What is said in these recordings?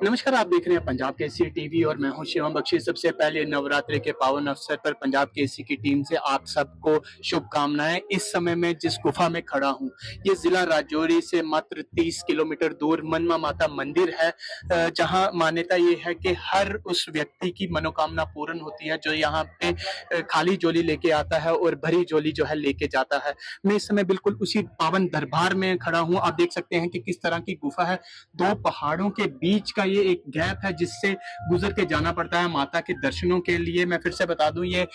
नमस्कार, आप देख रहे हैं पंजाब केसरी टीवी और मैं हूं शिवम बख्शी। सबसे पहले नवरात्रि के पावन अवसर पर पंजाब केसरी की टीम से आप सबको शुभकामनाएं। इस समय मैं जिस गुफा में खड़ा हूं, ये जिला राजौरी से मात्र 30 किलोमीटर दूर मनमा माता मंदिर है, जहां मान्यता ये है कि हर उस व्यक्ति की मनोकामना पूर्ण होती है जो यहाँ पे खाली झोली लेके आता है और भरी झोली जो है लेके जाता है। मैं इस समय बिल्कुल उसी पावन दरबार में खड़ा हूं। आप देख सकते हैं कि किस तरह की गुफा है। दो पहाड़ों के बीच का ये एक गैप है जिससे गुजर के जाना पड़ता है माता के दर्शनों के लिए। मैं फिर से बता दूं, ये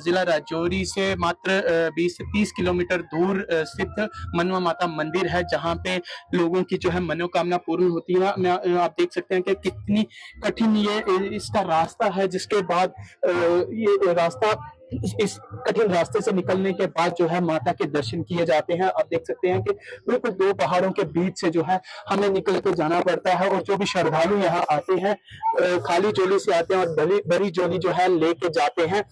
जिला राजौरी से मात्र 20 से 30 किलोमीटर दूर स्थित मनवा माता मंदिर है, जहां पे लोगों की जो है मनोकामना पूर्ण होती है। आप देख सकते हैं कि कितनी कठिन ये इसका रास्ता है, जिसके बाद ये रास्ता इस कठिन रास्ते से निकलने के बाद जो है माता के दर्शन किए जाते हैं। आप देख सकते हैं कि बिल्कुल दो पहाड़ों के बीच से जो है हमें निकल के जाना पड़ता है, और जो भी श्रद्धालु यहाँ आते हैं खाली झोली से आते हैं और भरी भरी झोली जो है लेके जाते हैं।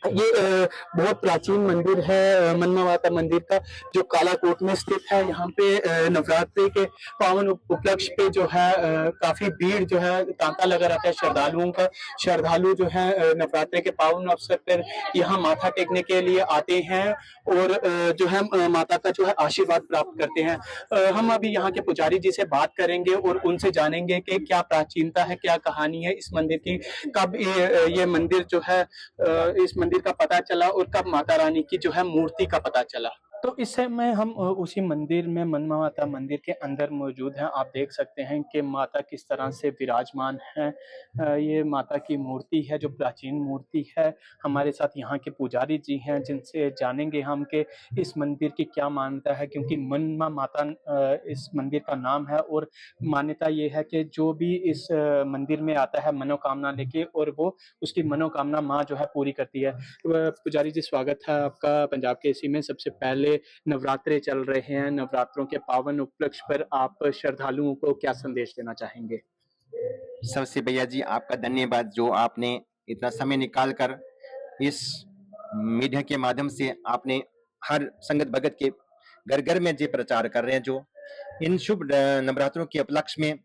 ये बहुत प्राचीन मंदिर है मनवा माता मंदिर का, जो कालाकोट में स्थित है। यहाँ पे नवरात्रि के पावन उपलक्ष्य पे जो है काफी भीड़ जो है तांता लगा रहता है श्रद्धालुओं का। श्रद्धालु जो है नवरात्रि के पावन अवसर पर यहाँ माथा टेकने के लिए आते हैं और जो है माता का जो है आशीर्वाद प्राप्त करते हैं। हम अभी यहाँ के पुजारी जी से बात करेंगे और उनसे जानेंगे कि क्या प्राचीनता है, क्या कहानी है इस मंदिर की, कब ये मंदिर जो है इस मंदिर का पता चला और कब माता रानी की जो है मूर्ति का पता चला। तो इस समय हम उसी मंदिर में मनवा माता मंदिर के अंदर मौजूद हैं। आप देख सकते हैं कि माता किस तरह से विराजमान है। ये माता की मूर्ति है जो प्राचीन मूर्ति है। हमारे साथ यहाँ के पुजारी जी हैं जिनसे जानेंगे हम कि इस मंदिर की क्या मान्यता है, क्योंकि मनवा माता इस मंदिर का नाम है और मान्यता ये है कि जो भी इस मंदिर में आता है मनोकामना लेके, और वो उसकी मनोकामना माँ जो है पूरी करती है। पुजारी जी, स्वागत है आपका पंजाब केसरी में। सबसे पहले नवरात्रे चल रहे हैं, नवरात्रों के पावन उपलक्ष्य पर आप श्रद्धालुओं को क्या संदेश देना चाहेंगे? सबसे भैया जी आपका धन्यवाद, जो आपने इतना समय निकाल कर इस मीडिया के माध्यम से आपने हर संगत भगत के घर घर में जो प्रचार कर रहे हैं, जो इन शुभ नवरात्रों के उपलक्ष्य में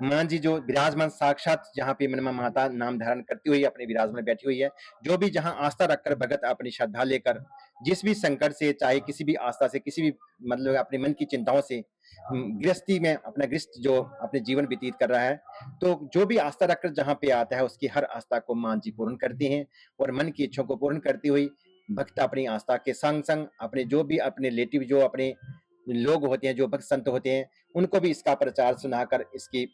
मां जी जो विराजमान साक्षात जहाँ पे मनमा माता नाम धारण करती हुई अपने विराजमान बैठी हुई है, जो भी जहाँ आस्था रखकर भगत अपनी श्रद्धा लेकर जिस भी संकट से, चाहे किसी भी आस्था से, किसी भी मतलब अपने मन की चिंताओं से गृहस्थी में अपना गृहस्थ जो अपने जीवन व्यतीत कर रहा है, तो जो भी आस्था रखकर जहाँ पे आता है उसकी हर आस्था को मां जी पूर्ण करती हैं, और मन की इच्छा को पूर्ण करती हुई भक्त अपनी आस्था के संग संग अपने जो भी अपने रिलेटिव जो अपने लोग होते हैं, जो भक्त संत होते हैं, उनको भी इसका प्रचार सुनाकर इसकी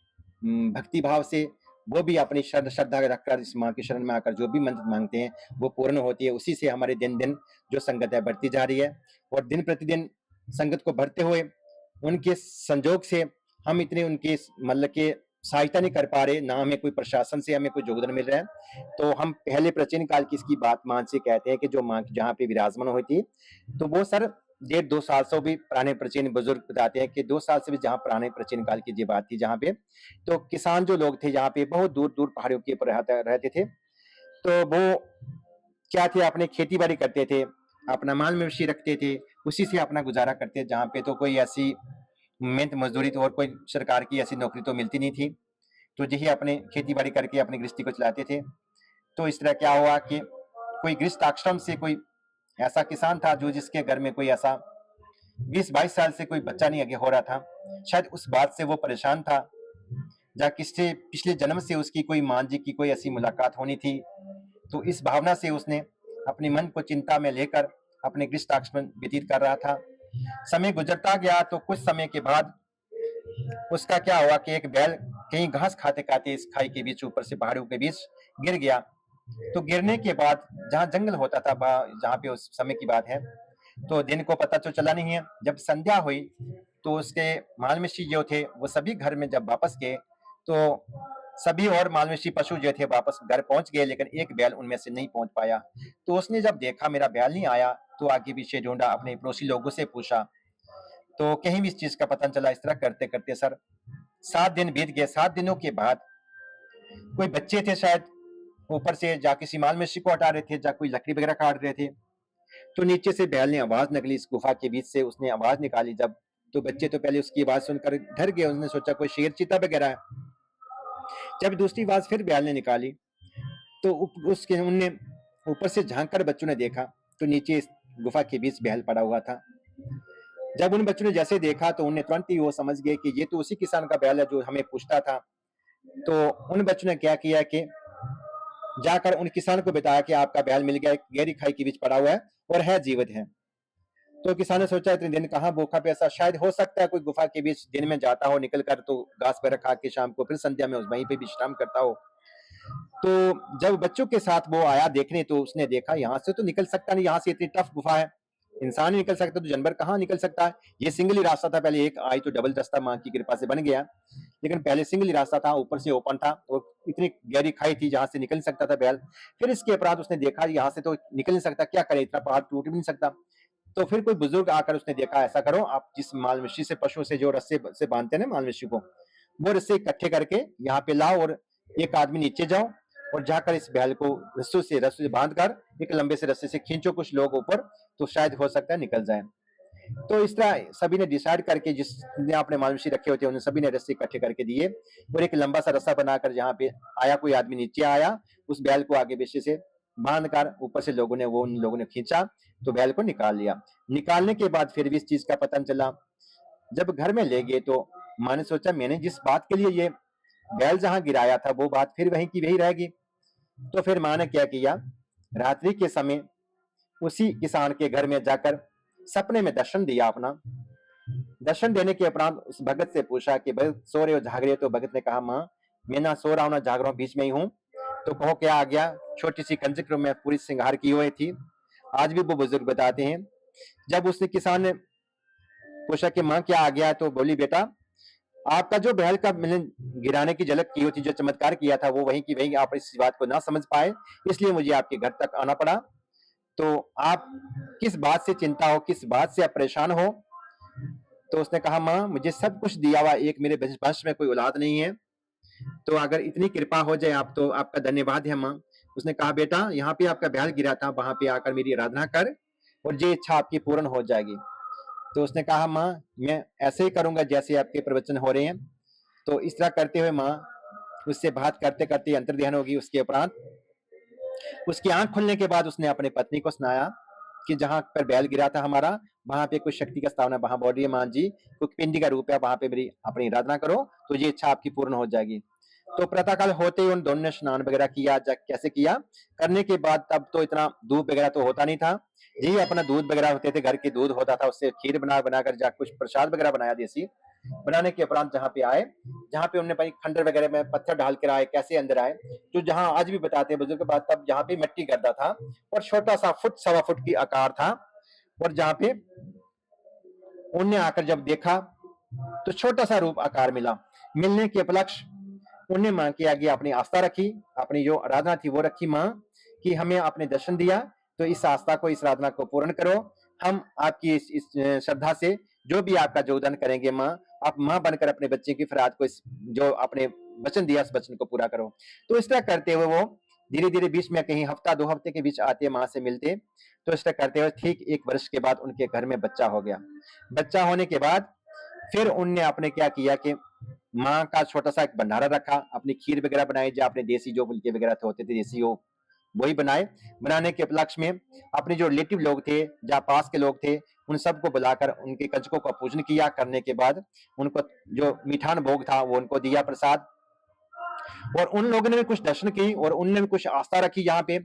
भक्ति भाव से वो भी अपनी श्रद्धा रखकर इस माँ की शरण में आकर जो भी मन्नत मांगते हैं वो पूर्ण होती है। उसी से हमारे दिन दिन जो संगत है बढ़ती जा रही है, और दिन प्रतिदिन संगत को बढ़ते हुए उनके संजोग से हम इतने उनके मतलब के सहायता नहीं कर पा रहे, ना हमें कोई प्रशासन से हमें कोई योगदान मिल रहा है। तो हम पहले प्राचीन काल की इसकी बात मान से कहते हैं कि जो माँ जहाँ पे विराजमान हुई थी, तो वो सर 1.5-2 साल से भी पुराने प्राचीन बुजुर्ग बताते हैं कि 2 साल से भी जहाँ पुराने प्राचीन काल की ये बात थी, जहाँ पे तो किसान जो लोग थे यहाँ पे बहुत दूर दूर पहाड़ियों के ऊपर रहते थे, तो वो क्या थे अपने खेती बाड़ी करते थे, अपना माल मवेशी रखते थे, उसी से अपना गुजारा करते थे। जहाँ पे तो कोई ऐसी मेहनत मजदूरी तो और कोई सरकार की ऐसी नौकरी तो मिलती नहीं थी, तो यही अपने खेती बाड़ी करके अपनी गृहस्थी को चलाते थे। तो इस तरह क्या हुआ कि कोई गृहस्थ आश्रम से कोई ऐसा किसान था जो जिसके घर में कोई ऐसा 20-22 साल से कोई बच्चा नहीं आगे हो रहा था। शायद उस बात से वो परेशान था, या किससे पिछले जन्म से उसकी कोई मां जी की कोई ऐसी मुलाकात होनी थी। तो इस भावना से उसने अपने मन को चिंता में लेकर अपने गृहस्थ आश्रम व्यतीत कर रहा था। समय गुजरता गया, तो कुछ समय के बाद उसका क्या हुआ कि एक बैल कहीं घास खाते खाते इस खाई के बीच ऊपर से पहाड़ियों के बीच गिर गया। तो गिरने के बाद जहाँ जंगल होता था, जहाँ पे उस समय की बात है, तो दिन को पता तो चला नहीं है। जब संध्या हुई तो उसके माल मवेशी जो थे वो सभी घर में जब वापस गए, तो सभी और माल मवेशी पशु जो थे वापस घर पहुंच गए, लेकिन एक बैल उनमें से नहीं पहुंच पाया। तो उसने जब देखा मेरा बैल नहीं आया, तो आगे पीछे ढूंढा, अपने पड़ोसी लोगों से पूछा, तो कहीं भी इस चीज का पता नहीं चला। इस तरह करते करते सर 7 दिन बीत गए। 7 दिनों के बाद कोई बच्चे थे शायद ऊपर से जा किसी माल मवेशी को हटा रहे थे, जा कोई लकड़ी वगैरह काट रहे थे, तो नीचे से बैल ने आवाज निकली, इस गुफा के बीच से उसने आवाज निकाली जब, तो बच्चे तो पहले उसकी आवाज सुनकर डर गए, उसने सोचा कोई शेर चीता वगैरह है। जब दूसरी आवाज फिर बैल ने निकाली तो उसके उनने ऊपर से झांक कर बच्चों ने देखा तो नीचे इस गुफा के बीच बैल पड़ा हुआ था। जब उन बच्चों ने जैसे देखा तो उन्हें तुरंत ही वो समझ गए कि ये तो उसी किसान का बैल है जो हमें पूछता था। तो उन बच्चों ने क्या किया कि जाकर उन किसान को बताया कि आपका बैल मिल गया, गहरी खाई के बीच पड़ा हुआ है और है जीवित है। तो किसान ने सोचा इतने दिन कहाँ भूखा प्यासा, शायद हो सकता है कोई गुफा के बीच दिन में जाता हो निकल कर, तो घास वगैरह खा के शाम को फिर संध्या में उस वहीं पे विश्राम करता हो। तो जब बच्चों के साथ वो आया देखने तो उसने देखा यहाँ से तो निकल सकता नहीं, यहाँ से इतनी टफ गुफा है, इंसान ही निकल सकता तो जानवर कहाँ निकल सकता है। ये सिंगल ही रास्ता था, पहले एक आई तो डबल रास्ता माँ की कृपा से बन गया, लेकिन पहले सिंगल ही रास्ता था, ऊपर से ओपन था और इतनी गहरी खाई थी जहां से निकल नहीं सकता था बैल। फिर इसके अपराध उसने देखा यहाँ से तो निकल नहीं सकता, क्या करे, इतना पहाड़ टूट भी नहीं सकता। तो फिर कोई बुजुर्ग आकर उसने देखा ऐसा करो आप जिस मालवेशी से पशु से जो रस्से से बांधते हैं ना मालवेशी को, वो रस्से इकट्ठे करके यहाँ पे लाओ और एक आदमी नीचे जाओ और जाकर इस बैल को रस्सों से बांध कर एक लंबे से रस्से से खींचो कुछ लोग ऊपर, तो शायद हो सकता है निकल जाए। तो इस तरह सभी ने डिसाइड करके जिसने अपने मालवेशी रखे होते उन्हें सभी ने रस्से इकट्ठे करके दिए और एक लंबा सा रस्सा बनाकर जहाँ पे आया कोई आदमी नीचे आया उस बैल को आगे पीछे से बांध कर ऊपर से उन लोगों ने खींचा तो बैल को निकाल लिया। निकालने के बाद फिर भी इस चीज का पता न चला। जब घर में ले गए तो माँ ने सोचा मैंने जिस बात के लिए ये बैल जहां गिराया था वो बात फिर वहीं की वही रहेगी। तो फिर माँ ने क्या किया, रात्रि के समय उसी किसान के घर में जाकर सपने में दर्शन दिया अपना। दर्शन देने के उपरांत उस भगत से पूछा कि भगत सो रहे हो जाग रहे हो? तो भगत ने कहा माँ मैं ना सो रहा हूँ ना जाग रहा हूँ, बीच में ही हूँ। तो कहो क्या आ गया? छोटी सी कंजक में पूरी श्रृंगार की हुई थी। आज भी वो बुजुर्ग बताते हैं। जब उसने किसान ने पूछा कि माँ क्या आ गया, तो बोली बेटा आपका जो बैल का मैंने गिराने की झलक की हुई थी, जो चमत्कार किया था वो वहीं की वहीं, आप इस बात को ना समझ पाए इसलिए मुझे आपके घर तक आना पड़ा। तो आप किस बात से चिंता हो, किस बात से आप परेशान हो? तो उसने कहा माँ मुझे सब कुछ दिया हुआ, एक मेरे वंश में कोई औलाद नहीं है, तो अगर इतनी कृपा हो जाए आप तो आपका धन्यवाद है माँ। उसने कहा बेटा यहाँ पे आपका बैल गिरा था, वहां पे आकर मेरी आराधना कर और ये इच्छा आपकी पूर्ण हो जाएगी। तो उसने कहा माँ मैं ऐसे ही करूंगा जैसे आपके प्रवचन हो रहे हैं। तो इस तरह करते हुए माँ उससे बात करते करते अंतर ध्यान होगी। उसके उपरांत उसकी आंख खुलने के बाद उसने अपने पत्नी को सुनाया कि जहां पर बैल गिरा था हमारा, वहां पे कुछ शक्ति का स्थान है, वहां बोल रही है मां जी कुछ पिंडी का रूप है, वहां पे मेरी अपनी आराधना करो तो ये इच्छा आपकी पूर्ण हो जाएगी। तो प्रातःकाल होते ही उन दोनों ने स्नान वगैरह किया। कैसे किया, करने के बाद तब तो इतना दूध वगैरह तो होता नहीं था, यही अपना दूध वगैरह होते थे, घर के दूध होता था, उससे खीर बनाकर जा कुछ प्रसाद वगैरह बनाया देसी। बनाने के उपरांत जहाँ पे आए, जहाँ पे उन्होंने भाई खंडर वगैरह में पत्थर डाल कर आए, कैसे अंदर आए, तो जहाँ आज भी बताते हैं बुजुर्ग के बाद, तब जहाँ पे मिट्टी गर्दा था और छोटा सा फुट सवा फुट की आकार था, और जहाँ पे उनने आकर जब देखा तो छोटा सा रूप आकार मिला। मिलने के उपलक्ष्य उन्हें मां के आगे अपनी आस्था रखी, अपनी जो आराधना थी वो रखी मां कि हमें आपने दर्शन दिया तो इस आस्था को, इस आराधना को पूर्ण करो। हम आपकी इस श्रद्धा से जो भी आपका योगदान करेंगे मां, आप मां बनकर अपने बच्चे की फरियाद को, इस जो आपने वचन दिया उस वचन को पूरा करो। तो इस तरह करते हुए वो धीरे धीरे बीच में कहीं हफ्ता 2 हफ्ते के बीच आते मां से मिलते। तो इस तरह करते हुए ठीक 1 वर्ष के बाद उनके घर में बच्चा हो गया। बच्चा होने के बाद फिर उनने आपने क्या किया कि माँ का छोटा सा एक भंडारा रखा, अपनी खीर वगैरह बनाई, जो अपने देसी जो फुलके वगैरह होते थे देसी, वो वही बनाए। बनाने के उपलक्ष्य में अपने जो रिलेटिव लोग थे, जहाँ पास के लोग थे, उन सबको बुलाकर उनके कंजकों का पूजन किया। करने के बाद उनको जो मीठान भोग था वो उनको दिया प्रसाद, और उन लोगों ने भी कुछ दर्शन की और उनने भी कुछ आस्था रखी यहाँ पे।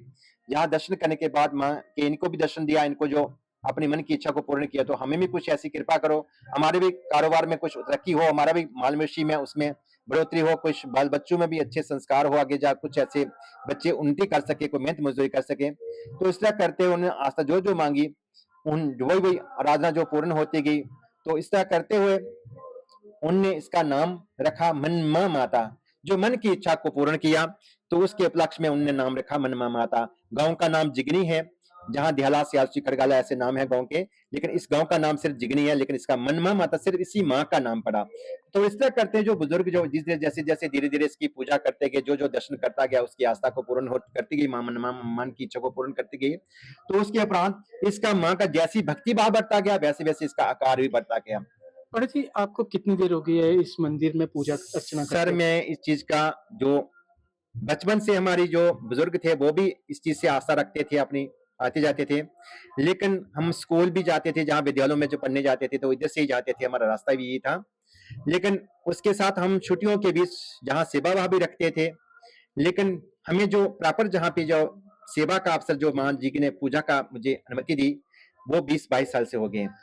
यहाँ दर्शन करने के बाद माँ के इनको भी दर्शन दिया, इनको जो अपनी मन की इच्छा को पूर्ण किया, तो हमें भी कुछ ऐसी कृपा करो, हमारे भी कारोबार में कुछ तरक्की हो, हमारा भी माल मवेशी में उसमें बढ़ोतरी हो, कुछ बाल बच्चों में भी अच्छे संस्कार हो, आगे जा कुछ ऐसे बच्चे उन्नति कर सके, कोई मेहनत मजदूरी कर सके। तो इस तरह करते हुए उन्होंने आस्था जो जो मांगी उन वही वही आराधना जो पूर्ण होती गई। तो इस तरह करते हुए उनने इसका नाम रखा मनमा माता, जो मन की इच्छा को पूर्ण किया तो उसके उपलक्ष्य में उनने नाम रखा मनमा माता। गांव का नाम जिगनी है, जहां दियाला सियालसी करगाला ऐसे नाम है गांव के, लेकिन इस गांव का नाम सिर्फ जिगनी है, लेकिन इसका मनमा माता सिर्फ इसी माँ का नाम पड़ा। तो इस तरह करते हैं जो बुजुर्ग जो जिस जैसे जैसे धीरे धीरे इसकी पूजा करते गए, जो जो दर्शन करता गया उसकी आस्था को पूर्ण करती गई, माँ मनमा मन की इच्छा को पूर्ण करती गई। तो उसके उपरांत इसका माँ का जैसी भक्ति भाव बढ़ता गया वैसे वैसे इसका आकार भी बढ़ता गया। पंडित जी, आपको कितनी देर हो गई है इस मंदिर में पूजा अर्चना सर करते हुए? मैं इस चीज का जो बचपन से हमारी जो बुजुर्ग थे वो भी इस चीज से आस्था रखते थे अपनी, आते जाते थे। लेकिन हम स्कूल भी जाते थे, जहाँ विद्यालयों में जो पढ़ने जाते थे तो इधर से ही जाते थे, हमारा रास्ता भी यही था। लेकिन उसके साथ हम छुट्टियों के बीच जहाँ सेवा भाव भी रखते थे, लेकिन हमें जो प्रॉपर जहाँ पे जो सेवा का अवसर जो मान जी ने पूजा का मुझे अनुमति दी, वो 20-22 साल से हो गए हैं।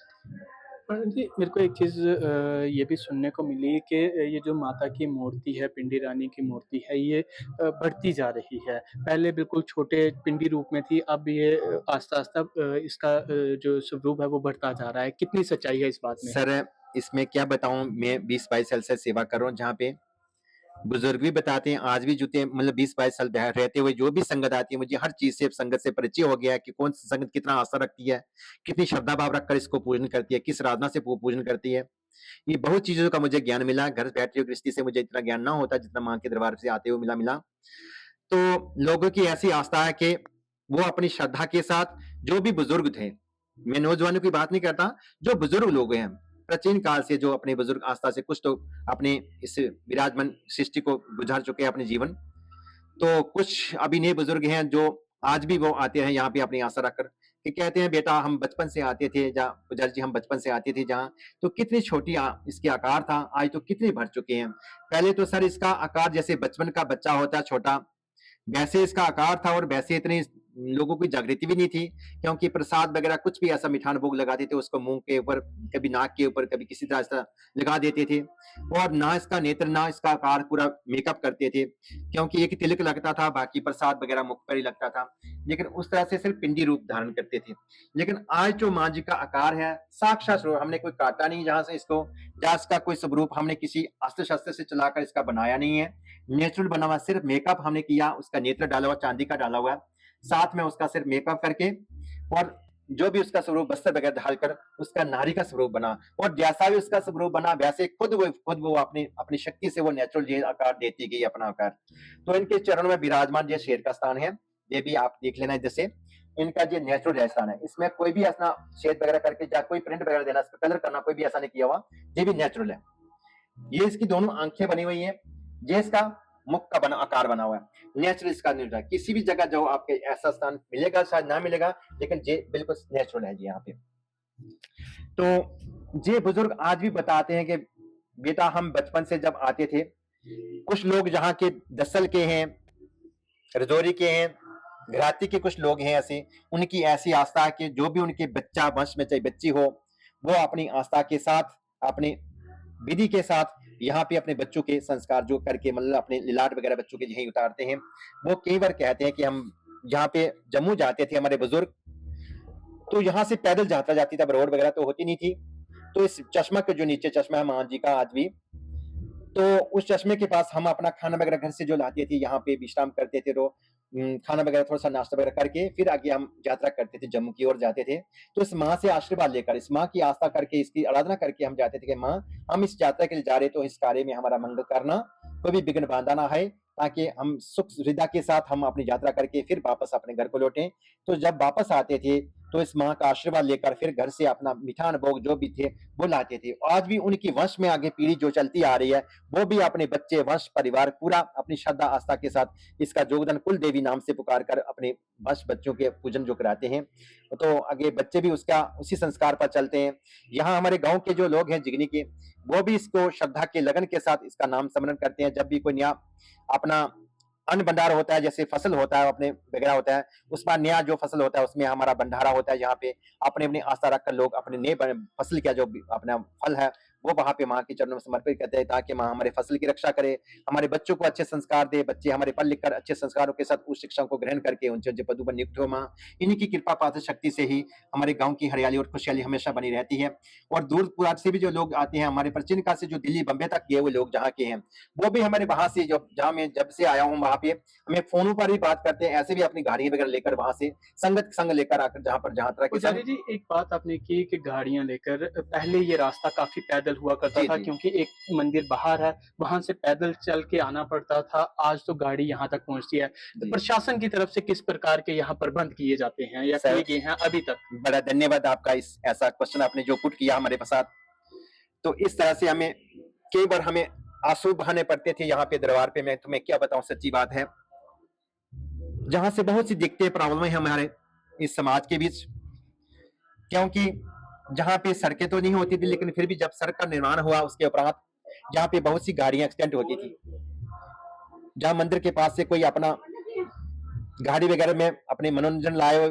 पंडित जी, मेरे को एक चीज़ ये भी सुनने को मिली कि ये जो माता की मूर्ति है, पिंडी रानी की मूर्ति है, ये बढ़ती जा रही है। पहले बिल्कुल छोटे पिंडी रूप में थी, अब ये आस्ता-आस्ता इसका जो स्वरूप है वो बढ़ता जा रहा है। कितनी सच्चाई है इस बात में? सर इसमें क्या बताऊं, मैं 20-22 साल से सेवा कर रहा हूँ, जहाँ पे बुजुर्ग भी बताते हैं, आज भी जुते मतलब 20-22 साल रहते हुए जो भी संगत आती है, मुझे हर चीज से संगत से परिचय हो गया है कि कौन सी संगत कितना आस्था रखती है, कितनी श्रद्धा भाव रखकर इसको पूजन करती है, किस साधना से पूजन करती है। ये बहुत चीजों का मुझे ज्ञान मिला। घर बैठे हुए गृहस्थी से मुझे इतना ज्ञान ना होता जितना माँ के दरबार से आते हुए मिला। तो लोगों की ऐसी आस्था है कि वो अपनी श्रद्धा के साथ, जो भी बुजुर्ग थे, मैं नौजवानों की बात नहीं करता, जो बुजुर्ग लोग हैं प्राचीन काल से, जो अपने बुजुर्ग आस्था से कुछ तो अपने इस विराजमान सृष्टि को गुजार चुके हैं अपने जीवन, तो कुछ अभी नए बुजुर्ग हैं जो आज भी वो आते हैं यहाँ पे अपनी आस्था रखकर, कि कहते हैं बेटा हम बचपन से आते थे, जहाँ पुजारी जी हम बचपन से आते थे जहाँ, तो कितनी छोटी इसके आकार था, आज तो कितने बढ़ चुके हैं। पहले तो सर इसका आकार जैसे बचपन का बच्चा होता है छोटा, वैसे इसका आकार था, और वैसे इतनी लोगों की जागृति भी नहीं थी, क्योंकि प्रसाद वगैरह कुछ भी ऐसा मिठान भोग लगाते थे उसको मुंह के ऊपर, कभी नाक के ऊपर, कभी किसी तरह से लगा देते थे, और ना इसका नेत्र ना इसका आकार पूरा मेकअप करते थे, क्योंकि एक तिलक लगता था, बाकी प्रसाद वगैरह मुख पर ही लगता था, लेकिन उस तरह से सिर्फ पिंडी रूप धारण करते थे। लेकिन आज जो माँ जी का आकार है, साक्षात स्वरूप, हमने कोई काटा नहीं जहां से इसको, जहां इसका कोई स्वरूप हमने किसी अस्त्र शस्त्र से चलाकर इसका बनाया नहीं है, नेचुरल बना हुआ, सिर्फ मेकअप हमने किया, उसका नेत्र डाला हुआ, चांदी का डाला हुआ है, साथ में उसका सिर्फ मेकअप करके, और जो भी उसका स्वरूप वस्त्र वगैरह ढालकर उसका नारी का स्वरूप बना, और जैसा भी उसका स्वरूप बना वैसे खुद वो अपनी अपनी शक्ति से वो नेचुरल ये आकार देती गई अपना आकार। तो इनके चरणों में विराजमान ये शेर का स्थान है, ये भी आप देख लेना जैसे इनका जो नेचुरल स्थान है, इसमें कोई भी ऐसा शेड वगैरह करके या कोई प्रिंट वगैरह देना, इसका कलर करना कोई भी ऐसा नहीं किया हुआ, ये भी नेचुरल है। ये इसकी दोनों आंखें बनी हुई है, ये इसका मुख का बना आकार बना हुआ है, नेचुरल इसका निर्णय। किसी भी जगह जो आपके ऐसा स्थान मिलेगा शायद ना मिलेगा, लेकिन ये बिल्कुल नेचुरल है जी यहाँ पे। तो ये बुजुर्ग आज भी बताते हैं कि बेटा हम बचपन से जब आते थे, कुछ लोग यहाँ के दसल के हैं, रजौरी के हैं, घराती के कुछ लोग हैं ऐसे, उनकी ऐसी आस्था है कि जो भी उनके बच्चा वंश में चाहे बच्ची हो, वो अपनी आस्था के साथ, अपने विधि के साथ यहाँ पे अपने बच्चों के संस्कार जो करके, मतलब अपने लिलाट वगैरह बच्चों के यहीं उतारते हैं। वो कई बार कहते हैं कि हम यहाँ पे जम्मू जाते थे हमारे बुजुर्ग, तो यहाँ से पैदल यात्रा जाती थी, अब रोड वगैरह तो होती नहीं थी, तो इस चश्मा के जो नीचे चश्मा है माँ जी का आज भी, तो उस चश्मे के पास हम अपना खाना वगैरह घर से जो लाते थे, यहाँ पे विश्राम करते थे, तो खाना वगैरह थोड़ा सा नाश्ता वगैरह करके फिर आगे हम यात्रा करते थे, जम्मू की ओर जाते थे। तो इस माँ से आशीर्वाद लेकर, इस माँ की आस्था करके, इसकी आराधना करके हम जाते थे कि माँ हम इस यात्रा के लिए जा रहे, तो इस कार्य में हमारा मंगल करना, कोई भी विघ्न बांधा ना है, ताकि हम सुख सुविधा के साथ हम अपनी यात्रा करके फिर वापस अपने घर को लौटें। तो जब वापस आते थे तो इस माँ का आशीर्वाद लेकर फिर घर से अपना मिठान भोग जो भी थे वो लाते थे। आज भी उनकी वंश में आगे पीढ़ी जो चलती आ रही है, वो भी अपने बच्चे, वंश, परिवार पूरा अपनी श्रद्धा आस्था के साथ इसका योगदान कुल देवी नाम से पुकार कर अपने वंश बच्चों के पूजन जो कराते हैं, तो आगे बच्चे भी उसका उसी संस्कार पर चलते हैं। यहाँ हमारे गांव के जो लोग हैं जिगनी के, वो भी इसको श्रद्धा के लगन के साथ इसका नाम स्मरण करते हैं। जब भी कोई नया अपना अन्न भंडार होता है, जैसे फसल होता है अपने वगैरह होता है, उसमें नया जो फसल होता है उसमें हमारा भंडारा होता है, यहाँ पे अपने अपनी आस्था रखकर लोग अपने नए फसल का जो अपना फल है वो वहां पे माँ के चरणों में समर्पित करते हैं, ताकि माँ हमारे फसल की रक्षा करे, हमारे बच्चों को अच्छे संस्कार दे, बच्चे हमारे पढ़ लिख कर अच्छे संस्कारों के साथ उस शिक्षा को ग्रहण करके उनसे पदों पर नियुक्त हो। माँ इन्हीं की कृपा पात्र शक्ति से ही हमारे गाँव की हरियाली और खुशहाली हमेशा बनी रहती है। और दूर दराज से भी जो लोग आते हैं, हमारे प्राचीन काल से जो दिल्ली बम्बे तक गए हुए लोग जहाँ के हैं, वो भी हमारे वहां से, जो जहाँ मैं जब से आया हूँ वहां पे हमें फोनों पर भी बात करते हैं, ऐसे भी अपनी गाड़ियां वगैरह लेकर वहां से संगत संग लेकर आकर जहाँ पर जहाँ तरह के पुजारी जी, एक बात आपने की कि गाड़ियां लेकर, पहले ये रास्ता काफी पैदल हुआ करता जी था, जी क्योंकि एक मंदिर बाहर है, वहां से पैदल चल के आना पड़ता था। आज तो गाड़ी यहाँ तक पहुंचती है। तो जी प्रशासन की तरफ से किस प्रकार के यहाँ प्रबंध किए जाते हैं या सर, किए गए हैं अभी तक? बड़ा धन्यवाद आपका इस ऐसा क्वेश्चन आपने जो पुट किया हमारे साथ। तो इस तरह से हमें कई बार हमें आंसू बहाने पड़ते थे यहाँ पे दरबार पे। मैं तुम्हें क्या बताऊं, सच्ची बात है, जहां से बहुत सी दिक्कतें प्रॉब्लम है हमारे इस समाज के बीच। क्योंकि जहाँ पे सड़कें तो नहीं होती थी, लेकिन फिर भी जब सड़क का निर्माण हुआ उसके उपरांत जहाँ पे बहुत सी गाड़ियां एक्सीडेंट होती थी, जहाँ मंदिर के पास से कोई अपना गाड़ी वगैरह में अपने मनोरंजन लाए हुए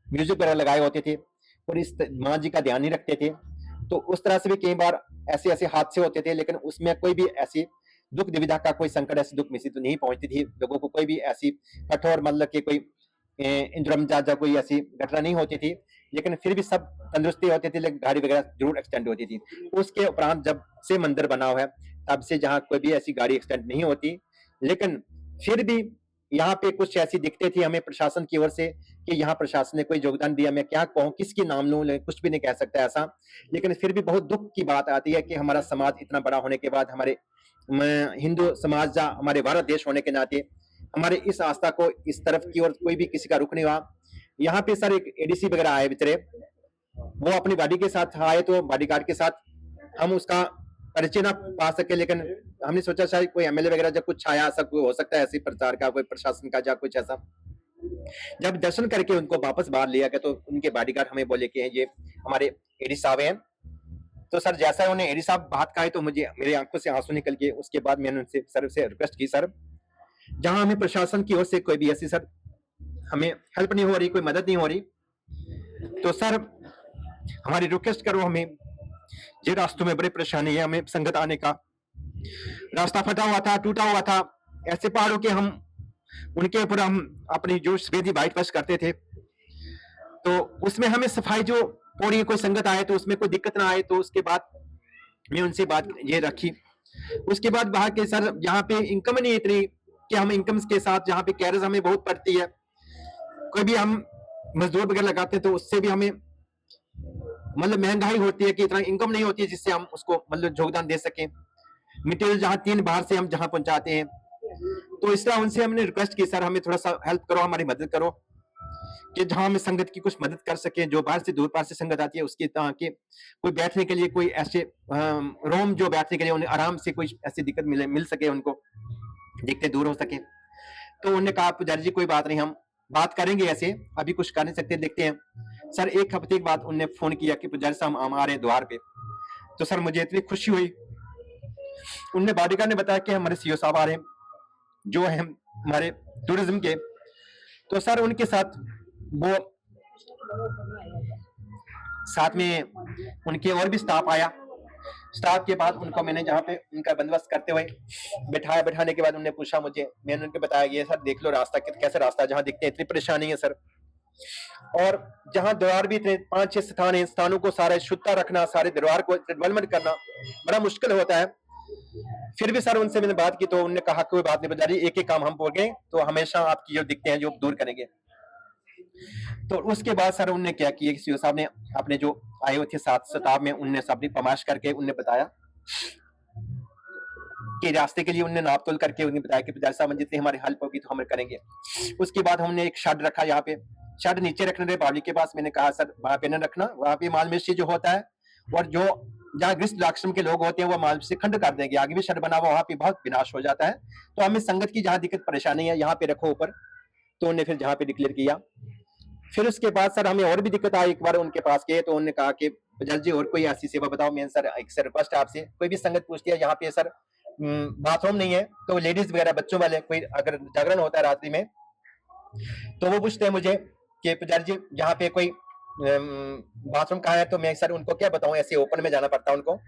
म्यूजिक वगैरह लगाए होते थे और इस माँ जी का ध्यान नहीं रखते थे, तो उस तरह से भी कई बार ऐसे ऐसे हादसे होते थे। लेकिन उसमें कोई भी ऐसी दुख दुविधा का कोई संकट, ऐसी दुख मिसी तो नहीं पहुंचती थी लोगों को, कोई भी ऐसी कठोर मतलब कि कोई इंजरम जा कोई ऐसी घटना नहीं होती थी। लेकिन फिर भी सब तंदुरुस्ती होती थी, लेकिन गाड़ी वगैरह जरूर एक्सीडेंट होती थी। उसके उपरांत जब से मंदिर बना हुआ है तब से जहाँ कोई भी ऐसी गाड़ी एक्सीडेंट नहीं होती। लेकिन फिर भी यहाँ पे कुछ ऐसी दिक्कतें थी हमें प्रशासन की ओर से कि यहाँ प्रशासन ने कोई योगदान दिया, मैं क्या कहूँ, किसकी नाम लूं, कुछ भी नहीं कह सकता ऐसा। लेकिन फिर भी बहुत दुख की बात आती है कि हमारा समाज इतना बड़ा होने के बाद, हमारे हिंदू समाज या हमारे भारत देश होने के नाते हमारे इस आस्था को इस तरफ की ओर कोई भी किसी का रुख नहीं हुआ। यहाँ पे सर एक एडीसी वगैरह आए बेचारे, वो अपनी बॉडी के साथ आए तो बॉडीगार्ड के साथ हम उसका परिचय ना पा सके, लेकिन हमने सोचा शायद कोई एमएलए वगैरह जब कुछ आया, सब हो सकता है ऐसे प्रचार का, कोई प्रशासन का या कुछ ऐसा। जब दर्शन करके उनको वापस बाहर लिया गया तो उनके बॉडीगार्ड हमें बोले कि ये हमारे एडी साहब हैं। तो सर जैसा उन्हें एडी साहब बात कहा तो मुझे मेरी आंखों से आंसू निकल गए। उसके बाद मैंने उनसे सर से रिक्वेस्ट की, सर जहां हमें प्रशासन की ओर से कोई भी ऐसी सर हमें हेल्प नहीं हो रही, कोई मदद नहीं हो रही, तो सर हमारी रिक्वेस्ट करो, हमें ये रास्तों में बड़ी परेशानी है, हमें संगत आने का रास्ता फटा हुआ था, टूटा हुआ था, ऐसे पहाड़ों के हम उनके ऊपर हम अपनी जो सफेदी वाइट वॉश करते थे, तो उसमें हमें सफाई जो हो रही है, कोई संगत आए तो उसमें कोई दिक्कत ना आए। तो उसके बाद मैं उनसे बात ये रखी। उसके बाद वहां के सर यहाँ पे इनकम नहीं इतनी कि हम इनकम के साथ यहाँ पे कैरेज हमें बहुत पड़ती है, कोई भी हम मजदूर वगैरह लगाते हैं तो उससे भी हमें मतलब महंगाई होती है कि इतना इनकम नहीं होती है जिससे हम उसको मतलब योगदान दे सकें। मटेरियल जहाँ 3 बाहर से हम जहाँ पहुंचाते हैं, तो इस तरह उनसे हमने रिक्वेस्ट की, सर हमें थोड़ा सा हेल्प करो, हमारी मदद करो कि जहां हमें संगत की कुछ मदद कर सके। जो बाहर से दूर पार से संगत आती है उसकी के कोई बैठने के लिए कोई ऐसे रूम जो बैठने के लिए उन्हें आराम से कोई ऐसी दिक्कत मिल सके, उनको दिक्कतें दूर हो सके। तो उन्होंने कहा पुजारी जी कोई बात नहीं, हम बात करेंगे, ऐसे अभी कुछ कर नहीं सकते, देखते हैं। सर 1 हफ्ते के बाद उन्होंने फोन किया कि पुजारी साहब हम आ रहे हैं द्वार पे। तो सर मुझे इतनी खुशी हुई। उनने बॉडीगार्ड ने बताया कि हमारे सीओ साहब आ रहे हैं जो है हमारे टूरिज्म के। तो सर उनके साथ वो साथ में उनके और भी स्टाफ आया। स्टाफ के बाद उनको मैंने जहाँ पे उनका बंदोबस्त करते हुए बैठाया, बैठाने के बाद उन्होंने पूछा मुझे, मैंने उनको बताया कि सर देख लो रास्ता कैसा रास्ता, जहाँ दिखते हैं इतनी परेशानी है सर, और जहाँ दरबार भी इतने 5-6 स्थान है, स्थानों को सारे शुद्धता रखना, सारे दरबार को डेवलपमेंट करना बड़ा मुश्किल होता है। फिर भी सर उनसे मैंने बात की तो उन्होंने कहा कोई बात नहीं पुजारी, एक एक काम हम बोल गए तो हमेशा आपकी जो दिक्कतें हैं जो दूर करेंगे। तो उसके बाद सर उन्होंने क्या किया, सीओ साहब ने अपने जो आए हुए थे साथ स्टाफ में उनने सबने पमाश करके उन्होंने बताया कि रास्ते के लिए उन्होंने नाप तोल करके उन्हें बताया कि पुजारी साहब जितनी हमारी हेल्प होगी तो हम करेंगे। उसके बाद हमने एक शेड रखा, यहाँ पे शेड नीचे रखने थे बावली के पास। मैंने कहा सर वहां पे न रखना, वहां पे माल मिर्ची जो होता है और जो जहाँ गृहस्थ आश्रम के लोग होते हैं वो माल से खंड कर देंगे, आगे भी शेड बना हुआ वहां पे बहुत विनाश हो जाता है। तो हमें संगत की जहाँ दिक्कत परेशानी है यहाँ पे रखो ऊपर। तो उन्होंने फिर जहाँ पे डिक्लेयर किया। फिर उसके बाद सर हमें और भी दिक्कत आई। एक बार उनके पास गए तो उन्होंने कहा कि पुजारी जी और कोई ऐसी सेवा बताओ। मैं सर एक सर रिक्वेस्ट है आपसे, कोई भी संगत पूछती है यहाँ पे सर बाथरूम नहीं है, तो लेडीज वगैरह बच्चों वाले कोई अगर जागरण होता है रात्रि में तो वो पूछते हैं मुझे कि पुजारी जी यहाँ पे कोई बाथरूम कहाँ है, तो मैं सर उनको क्या बताऊं, ऐसे ओपन में जाना पड़ता है उनको।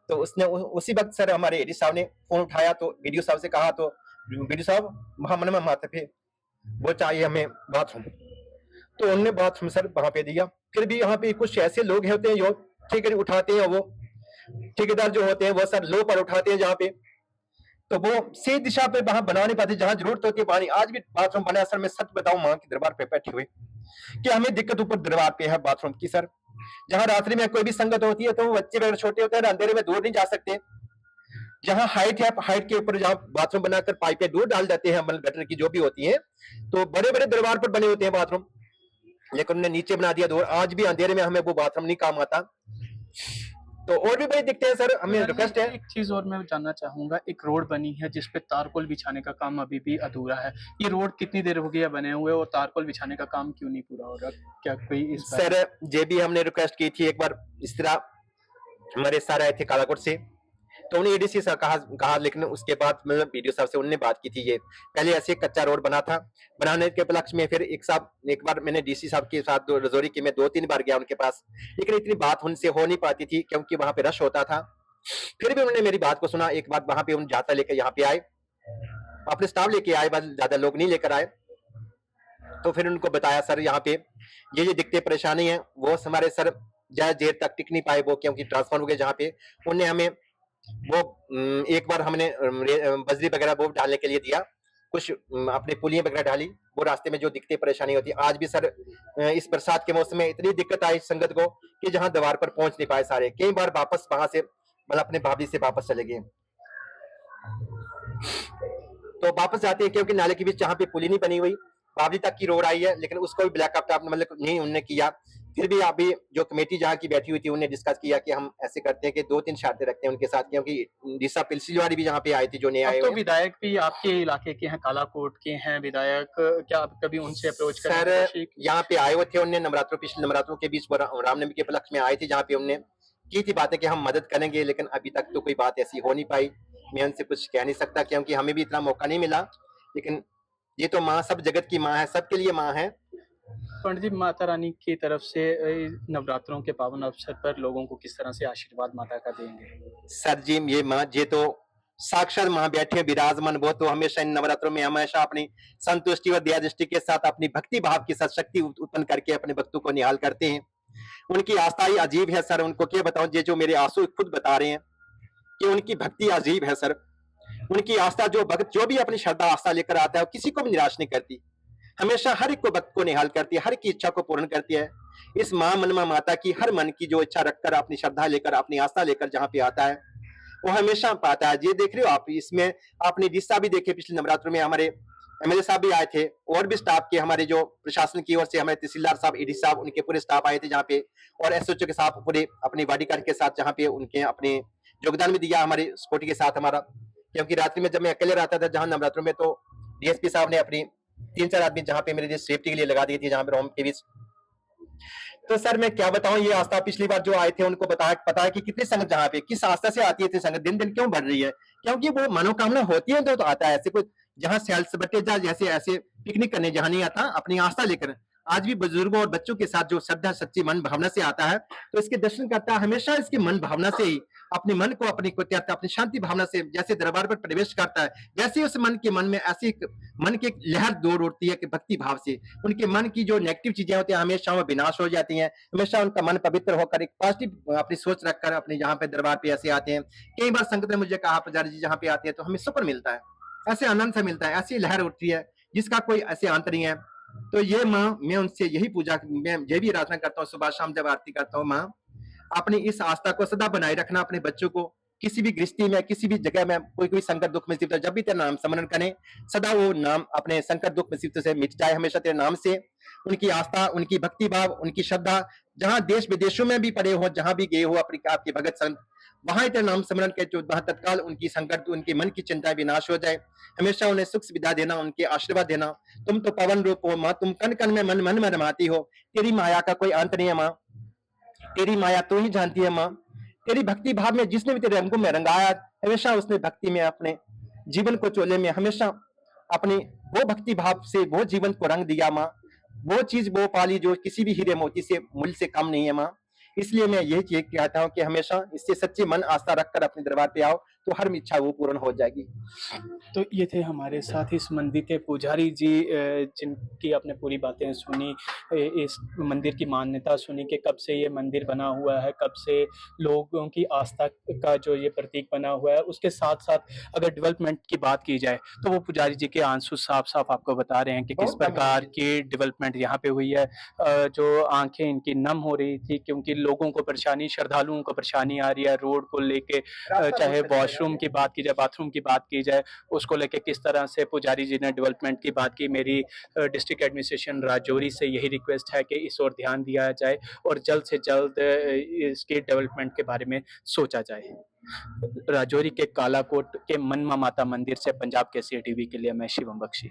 तो उसने उसी वक्त सर हमारे एडी साहब ने फोन उठाया तो वीडियो साहब से कहा, तो वीडियो साहब वहां मन में माथे पे वो चाहिए हमें बाथरूम, तो उन्होंने बाथरूम सर वहां पे दिया। फिर भी यहाँ पे कुछ ऐसे लोग होते हैं जो ठेकेदार उठाते हैं, वो ठेकेदार जो होते हैं वो सर लो पर उठाते हैं जहाँ पे, तो वो सही दिशा पे वहां बना नहीं पाते जहां जरूरत होती है पानी। आज भी बाथरूम बना है सर, मैं सच बताऊं मां के दरबार पे बैठे हुए कि हमें दिक्कत ऊपर दरबार पे है बाथरूम की सर। जहां रात्रि में कोई भी संगत होती है तो बच्चे वगैरह छोटे होते हैं, अंधेरे में दूर नहीं जा सकते। जहां हाइट है, हाइट के ऊपर जहां बाथरूम बनाकर पाइपें दूर डाल देते हैं मतलब गटर की जो भी होती है, तो बड़े बड़े दरबार पर बने होते हैं बाथरूम, लेकिन उन्होंने नीचे बना दिया दूर। आज भी अंधेरे में हमें वो बाथरूम नहीं काम आता। तो और भी बड़ी दिक्कतें हैं सर, हमें सर, रिक्वेस्ट है। एक चीज और मैं जानना चाहूंगा, एक रोड बनी है जिस पे तारकोल बिछाने का काम अभी भी अधूरा है। ये रोड कितनी देर हो गई है बने हुए, और तारकोल बिछाने का काम क्यों नहीं पूरा हो रहा? क्या कोई इस बारे सर में? ये भी हमने रिक्वेस्ट की थी एक बार, इस तरह हमारे सर आए थे कालाकोट से, तो उन्हें एडीसी सर कहा, लेकिन उसके बाद मतलब बीडीओ साहब से उन्होंने बात की थी। ये पहले ऐसे कच्चा रोड बना था, बनाने के उपलक्ष्य में फिर एक बार मैंने डीसी साहब के साथ रजौरी की मैं 2-3 बार गया उनके पास, लेकिन इतनी बात उनसे हो नहीं पाती थी क्योंकि वहां पे रश होता था। फिर भी उन्होंने मेरी बात को सुना, एक बार वहां पे उन जाता लेकर यहाँ पे आए, अपने स्टाफ लेके आए, बस ज्यादा लोग नहीं लेकर आए। तो फिर उनको बताया सर यहाँ पे ये दिक्कतें परेशानी है, वो हमारे सर ज्यादा देर तक टिक नहीं पाए वो, क्योंकि ट्रांसफर हो गए जहाँ पे। उनने हमें वो एक बार हमने बजरी वगैरह वो डालने के लिए दिया, कुछ अपने पुलियां वगैरह डाली, वो रास्ते में जो दिक्कतें परेशानी होती है। आज भी सर इस बरसात के मौसम में इतनी दिक्कत आई संगत को कि जहां दीवार पर पहुंच नहीं पाए सारे, कई बार वापस वहां से मतलब अपने भाभी से वापस चले गए। तो वापस जाते हैं क्योंकि नाले के बीच जहाँ पे पुली नहीं बनी हुई, बावली तक की रोड आई है, लेकिन उसको भी ब्लैक आउट मतलब नहीं उन्होंने किया। फिर भी अभी जो कमेटी जहाँ की बैठी हुई थी उन्होंने डिस्कस किया कि हम ऐसे करते हैं कि 2-3 शर्तें रखते हैं उनके साथ, क्योंकि दिशा पिलसिलवाड़ी भी जहाँ पे आए थे जो नए अब आए तो हुए हैं। विधायक भी आपके इलाके के हैं, कालाकोट के हैं विधायक, क्या आप कभी उनसे अप्रोच करने सर की कोशिश की? यहाँ पे आए हुए थे, उन्होंने नवरात्रों पिछले नवरात्रों के बीच रामनवमी के उपलक्ष्य में आए थे, जहाँ पे उन्होंने की थी बातें कि हम मदद करेंगे, लेकिन अभी तक तो कोई बात ऐसी हो नहीं पाई। मैं उनसे कुछ कह नहीं सकता क्योंकि हमें भी इतना मौका नहीं मिला, लेकिन ये तो माँ सब जगत की माँ है, सबके लिए माँ है। पंडित जी, माता रानी की तरफ से नवरात्रों के पावन अवसर पर लोगों को किस तरह से आशीर्वाद माता का देंगे? सर जी ये माँ ये तो साक्षात माँ बैठे विराजमान, वो तो हमेशा इन नवरात्रों में हमेशा अपनी संतुष्टि और दया दृष्टि के साथ अपनी भक्ति भाव की सशक्ति उत्पन्न करके अपने भक्तों को निहाल करते हैं। उनकी आस्था ही अजीब है सर, उनको क्या बताऊं, ये जो मेरे आंसू खुद बता रहे हैं कि उनकी भक्ति अजीब है सर। उनकी आस्था, जो भक्त जो भी अपनी श्रद्धा आस्था लेकर आता है वो किसी को भी निराश नहीं करती, हमेशा हर एक को भक्त को निहाल करती है, हर एक की इच्छा को पूर्ण करती है। इस माँ मनमा माता की हर मन की जो इच्छा रखकर अपनी श्रद्धा लेकर अपनी आस्था लेकर जहाँ पे आता है वो हमेशा पाता है। ये देख रहे हो आप, इसमें आपने दिशा भी देखे, पिछले नवरात्रों में हमारे एमएलए साहब भी आए थे और भी स्टाफ के, हमारे जो प्रशासन की ओर से हमारे तहसीलदार साहब, एडी साहब, उनके पूरे स्टाफ आए थे जहाँ पे, और एसओच के साथ पूरे अपने बॉडीगार्ड के साथ जहाँ पे उनके अपने योगदान भी दिया हमारे सिक्योरिटी के साथ हमारा। क्योंकि रात्रि में जब मैं अकेले रहता था जहाँ नवरात्रों में, तो डीएसपी साहब ने अपनी 3-4 आदमी जहाँ पे मेरे सेफ्टी के लिए लगा दी थी, जहाँ पे रोम के बीच। तो सर मैं क्या बताऊं, ये आस्था पिछली बार जो आए थे उनको पता है कि कितनी संगत जहाँ पे किस आस्था से आती है, संगत दिन दिन क्यों बढ़ रही है, क्योंकि वो मनोकामना होती है तो आता है। ऐसे कोई जहाँ सेल्स बटे जैसे ऐसे पिकनिक करने जहाँ नहीं आता, अपनी आस्था लेकर आज भी बुजुर्गों और बच्चों के साथ जो श्रद्धा सच्ची मन भावना से आता है, तो इसके दर्शन करता है हमेशा इसकी मन भावना से ही अपने मन को अपनी शांति भावना से जैसे दरबार पर प्रवेश करता है, वैसे उस मन में ऐसी मन की एक लहर दौड़ उठती है कि भक्ति भाव से उनके मन की जो नेगेटिव चीजें होती हैं हमेशा वो विनाश हो जाती हैं। हमेशा उनका मन पवित्र होकर एक पॉजिटिव अपनी सोच रखकर अपने यहाँ पे दरबार पे ऐसे आते हैं। कई बार संगत ने मुझे कहा, पुजारी जी जहाँ पे आते हैं तो हमें सुकून मिलता है, ऐसे आनंद से मिलता है, ऐसी लहर उठती है जिसका कोई ऐसे अंत नहीं है। तो ये माँ, मैं उनसे यही पूजा, मैं ये भी प्रार्थना करता हूँ सुबह शाम जब आरती करता हूँ, माँ अपनी इस आस्था को सदा बनाए रखना, अपने बच्चों को किसी भी गृहस्थी में किसी भी जगह में कोई संकट दुख मुसीबत, जब भी तेरा नाम स्मरण करें सदा वो नाम अपने संकट दुख मुसीबत से मिट जाए, हमेशा तेरे नाम से उनकी आस्था, उनकी भक्ति भाव, उनकी श्रद्धा जहाँ देश विदेशों में भी पड़े हो, जहाँ भी गए हो अपनी आपके भगत संत, वहां तेरे नाम स्मरण के जो वहां तत्काल उनकी संकट, उनके मन की चिंताएं विनाश हो जाए। हमेशा उन्हें सुख सुविधा देना, उनके आशीर्वाद देना। तुम तो पवन रूप हो माँ, तुम कन कन में मन मन में रमाती हो, तेरी माया का कोई अंत नहीं है माँ, तेरी माया तू ही जानती है माँ। तेरी भक्ति भाव में जिसने भी तेरे रंगों में रंगाया, हमेशा उसने भक्ति में अपने जीवन को चोले में हमेशा अपनी वो भक्ति भाव से वो जीवन को रंग दिया माँ। वो चीज वो पाली जो किसी भी हीरे मोती से मूल्य से कम नहीं है माँ। इसलिए मैं यही चीज कहता हूँ कि हमेशा इससे सच्चे मन आस्था रखकर अपने दरबार पे आओ तो हर इच्छा वो पूर्ण हो जाएगी। तो ये थे हमारे साथ इस मंदिर के पुजारी जी, जिनकी आपने पूरी बातें सुनी, इस मंदिर की मान्यता सुनी कि कब से ये मंदिर बना हुआ है, कब से लोगों की आस्था का जो ये प्रतीक बना हुआ है। उसके साथ साथ अगर डेवलपमेंट की बात की जाए तो वो पुजारी जी के आंसू साफ साफ आपको बता रहे हैं कि किस प्रकार की डेवलपमेंट यहाँ पे हुई है। जो आंखें इनकी नम हो रही थी क्योंकि लोगों को परेशानी, श्रद्धालुओं को परेशानी आ रही है रोड को लेके, चाहे वॉश वॉशरूम की बात की जाए, बाथरूम की बात की जाए, उसको लेके किस तरह से पुजारी जी ने डेवलपमेंट की बात की। मेरी डिस्ट्रिक्ट एडमिनिस्ट्रेशन राजौरी से यही रिक्वेस्ट है कि इस ओर ध्यान दिया जाए और जल्द से जल्द इसके डेवलपमेंट के बारे में सोचा जाए। राजौरी के कालाकोट के मनमा माता मंदिर से पंजाब केसरी टीवी के लिए मैं शिवम बख्शी।